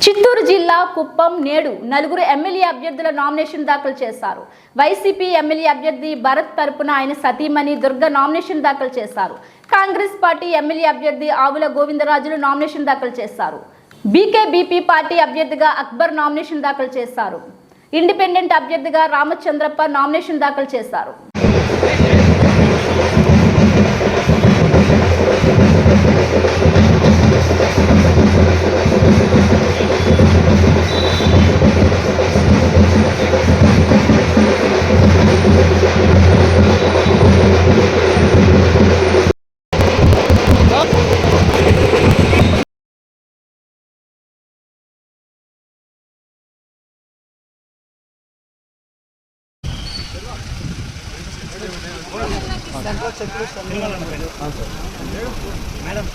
చిత్తూరు జిల్లా కుప్పం నేడు నలుగురు ఎమ్మెల్యే అభ్యర్థుల నామినేషన్ దాఖలు చేశారు. వైసీపీ ఎమ్మెల్యే అభ్యర్థి భరత్ తరపున ఆయన సతీమణి దుర్గ నామినేషన్ దాఖలు చేశారు. కాంగ్రెస్ పార్టీ ఎమ్మెల్యే అభ్యర్థి ఆవుల గోవిందరాజులు నామినేషన్ దాఖలు చేశారు. బీకేబీపీ పార్టీ అభ్యర్థిగా అక్బర్ నామినేషన్ దాఖలు చేశారు. ఇండిపెండెంట్ అభ్యర్థిగా రామచంద్రప్ప నామినేషన్ దాఖలు చేశారు. మేడం